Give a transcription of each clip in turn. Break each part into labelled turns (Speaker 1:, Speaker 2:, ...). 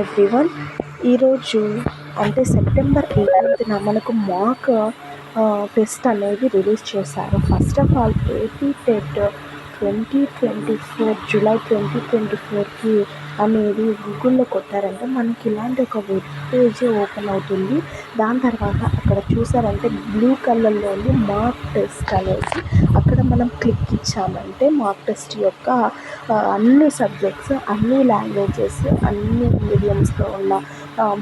Speaker 1: Everyone. ఈరోజు అంటే September 18న మనకు మాక్ టెస్ట్ అనేది రిలీజ్ చేశారు. First of all AP TET 2024 July 2024కి అనేది గూగుల్లో కొట్టారంటే మనకి ఇలాంటి ఒక వెబ్ పేజ్ ఓపెన్ అవుతుంది. దాని తర్వాత అక్కడ చూసారంటే బ్లూ కలర్లోని మాక్ టెస్ట్ అనేసి అక్కడ మనం క్లిక్ ఇచ్చామంటే మాక్ టెస్ట్ యొక్క అన్ని సబ్జెక్ట్స్, అన్ని లాంగ్వేజెస్, అన్ని మీడియమ్స్లో ఉన్న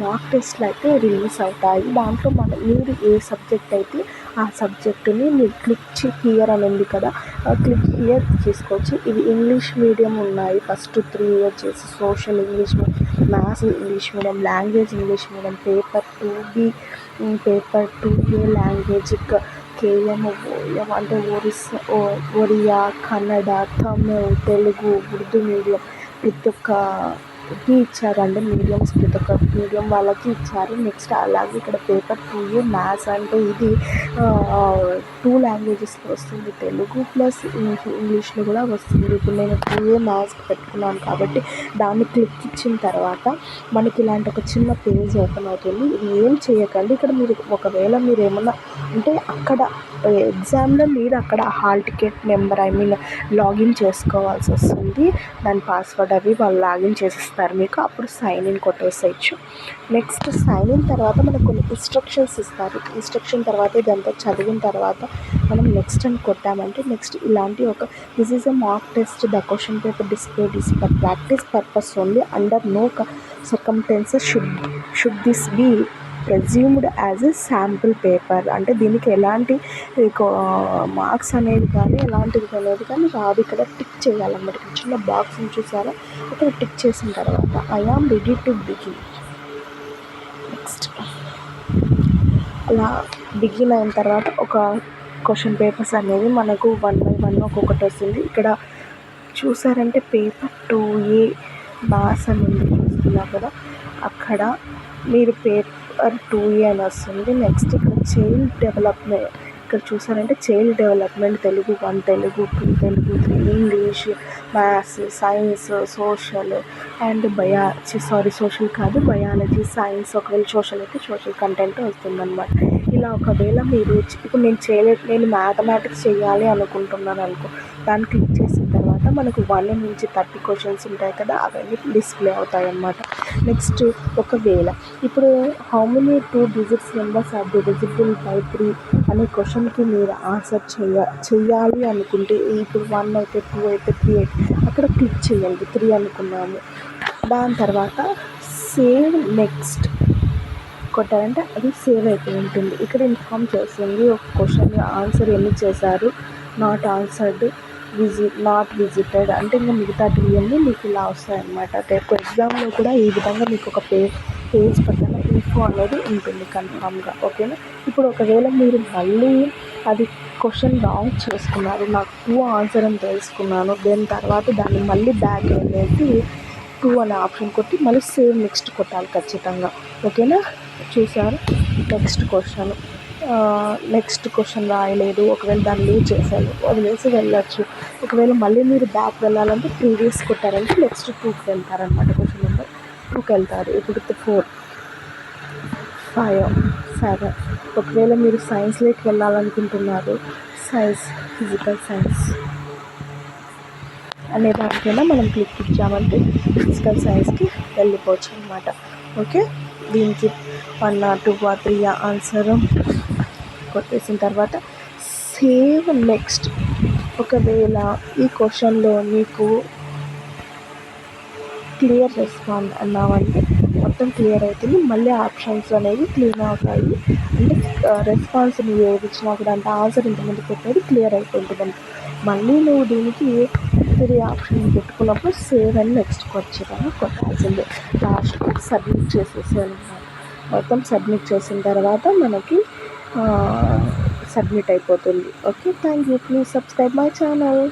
Speaker 1: మాక్ టెస్ట్లు అయితే రిలీజ్ అవుతాయి. దాంట్లో మీరు ఏ సబ్జెక్ట్ అయితే ఆ సబ్జెక్టుని మీరు క్లిక్ హియర్ అని ఉంది కదా, క్లిక్ హియర్ చేసుకోవచ్చు. ఇవి ఇంగ్లీష్ మీడియం ఉన్నాయి. ఫస్ట్ 3 వచ్చేసి social English medium, maths English medium, language English medium, paper 2B, paper 2A language, KM, OM అంటే ఒరియా, కన్నడ, తమిళ్, తెలుగు, ఉర్దూ మీడియం ప్రతి ఒక్కకి ఇచ్చారండి. మీడియంస్ ప్రతి ఒక్క మీడియం వాళ్ళకి ఇచ్చారు. నెక్స్ట్ అలాగే ఇక్కడ పేపర్ 2A మ్యాథ్స్ అంటే ఇది 2 లాంగ్వేజెస్లో వస్తుంది, తెలుగు ప్లస్ ఇంగ్లీష్లో కూడా వస్తుంది. ఇప్పుడు నేను 2A మ్యాథ్స్ పెట్టుకున్నాను కాబట్టి దాన్ని క్లిక్ ఇచ్చిన తర్వాత మనకి ఇలాంటి ఒక చిన్న పేజ్ ఓపెన్ అవుతుంది. ఇది ఏం చేయకండి. ఇక్కడ మీరు ఒకవేళ మీరు ఏమన్నా అంటే అక్కడ ఎగ్జామ్లో మీరు అక్కడ హాల్ టికెట్ నెంబర్ లాగిన్ చేసుకోవాల్సి వస్తుంది. దాని పాస్వర్డ్ అవి వాళ్ళు లాగిన్ చేసిస్తారు మీకు. అప్పుడు సైన్ ఇన్ కొట్టేసేయచ్చు. నెక్స్ట్ సైన్ ఇన్ తర్వాత మనకు కొన్ని ఇన్స్ట్రక్షన్స్ ఇస్తారు. ఇన్స్ట్రక్షన్ తర్వాత ఇదంతా చదివిన తర్వాత మనం నెక్స్ట్ అని కొట్టామంటే నెక్స్ట్ ఇలాంటి ఒక this is a mock test, the question paper displayed is for practice purpose only, under no circumstances should this be presumed as a sample paper. అంటే దీనికి ఎలాంటి మార్క్స్ అనేది కానీ ఎలాంటిది అనేది కానీ రాదు. ఇక్కడ టిక్ చేయాలన్నమాట. చిన్న బాక్స్ని చూసారా, ఇక్కడ టిక్ చేసిన తర్వాత I am ready to begin. Next అలా బిగిన్ అయిన తర్వాత ఒక క్వశ్చన్ పేపర్స్ అనేది మనకు 1 by 1 ఒక్కొక్కటి వస్తుంది. ఇక్కడ చూసారంటే పేపర్ 2A మ్యాథ్స్ అని ఉంది చూస్తున్నారు కదా, అక్కడ మీరు పేపర్ 2A అని వస్తుంది. నెక్స్ట్ ఇక్కడ చైల్డ్ డెవలప్మెంట్, ఇక్కడ చూసారంటే child development Telugu 1, Telugu 2, Telugu 3, English, maths, science, social and social కాదు బయాలజీ, సైన్స్. ఒకవేళ సోషల్ అయితే సోషల్ కంటెంట్ వస్తుందన్నమాట. ఇలా ఒకవేళ మీరు ఇప్పుడు నేను మ్యాథమెటిక్స్ చేయాలి అనుకుంటున్నాను అనుకో, దాన్ని క్లిక్ చేసిన తర్వాత మనకు 1 నుంచి 30 క్వశ్చన్స్ ఉంటాయి కదా, అవన్నీ డిస్ప్లే అవుతాయి అన్నమాట. నెక్స్ట్ ఒకవేళ ఇప్పుడు how many 2 digits numbers are divisible by 3 అనే క్వశ్చన్కి మీరు ఆన్సర్ చెయ్యాలి అనుకుంటే, ఇప్పుడు 1 అయితే 2 అయితే 3 అయితే అక్కడ క్లిక్ చేయండి. 3 అనుకున్నాము. దాని తర్వాత సేవ్ నెక్స్ట్ కొట్టారంటే అది సేవ్ అయిపోయి ఉంటుంది. ఇక్కడ ఇన్ఫామ్ చేస్తుంది ఒక క్వశ్చన్ ఆన్సర్ ఎన్ని చేశారు, నాట్ ఆన్సర్డ్, నాట్ విజిటెడ్ అంటే ఇంకా మిగతా అన్నీ మీకు ఇలా వస్తాయన్నమాట. రేపు ఎగ్జామ్లో కూడా ఈ విధంగా మీకు ఒక పేజ్ పక్కన ఇన్ఫో అనేది ఉంటుంది కన్ఫామ్గా. ఓకేనా. ఇప్పుడు ఒకవేళ మీరు మళ్ళీ అది క్వశ్చన్ రాంగ్ చేసుకున్నారు, నాకు 2 ఆన్సర్ అని తెలుసుకున్నాను, దాని తర్వాత దాన్ని మళ్ళీ బ్యాక్ వెళ్ళేసి 2 అనే ఆప్షన్ కొట్టి మళ్ళీ సేవ్ నెక్స్ట్ కొట్టాలి ఖచ్చితంగా. ఓకేనా. చూసారు. నెక్స్ట్ క్వశ్చన్ రాయలేదు, ఒకవేళ దాన్ని లీవ్ చేశాను, వదిలేసి వెళ్ళచ్చు. ఒకవేళ మళ్ళీ మీరు బ్యాక్ వెళ్ళాలంటే ప్రీవియస్ కొట్టారంటే నెక్స్ట్ 2కి వెళ్తారనమాట. క్వశ్చన్ నెంబర్ 2కి వెళ్తారు. ఇప్పుడు 4, 5, 7. ఒకవేళ మీరు సైన్స్లోకి వెళ్ళాలనుకుంటున్నారు, సైన్స్, ఫిజికల్ సైన్స్ అనే దానికైనా మనం క్లిక్ ఇచ్చామంటే ఫిజికల్ సైన్స్కి వెళ్ళిపోవచ్చు అనమాట. ఓకే. దీనికి 1 or 2 or 3 ఆన్సర్ కొట్టేసిన తర్వాత సేవ్ నెక్స్ట్. ఒకవేళ ఈ క్వశ్చన్లో మీకు క్లియర్ రెస్పాండ్ అన్నామంటే మొత్తం క్లియర్ అవుతుంది. మళ్ళీ ఆప్షన్స్ అనేవి క్లీన్ అవుతాయి. అంటే రెస్పాన్స్ నువ్వు ఏది ఇచ్చినా కూడా అంటే ఆన్సర్ ఇంతమంది పెట్టేది క్లియర్ అయిపోతుంది. మళ్ళీ నువ్వు దీనికి 3 ఆప్షన్ పెట్టుకున్నప్పుడు సేవ్ అని నెక్స్ట్కి వచ్చేదాన్ని కొట్టాల్సిందే. లాస్ట్కి సబ్మిట్ చేసేసాను. మొత్తం సబ్మిట్ చేసిన తర్వాత మనకి సబ్మిట్ అయిపోతుంది. Okay. Thank you. Please subscribe my channel.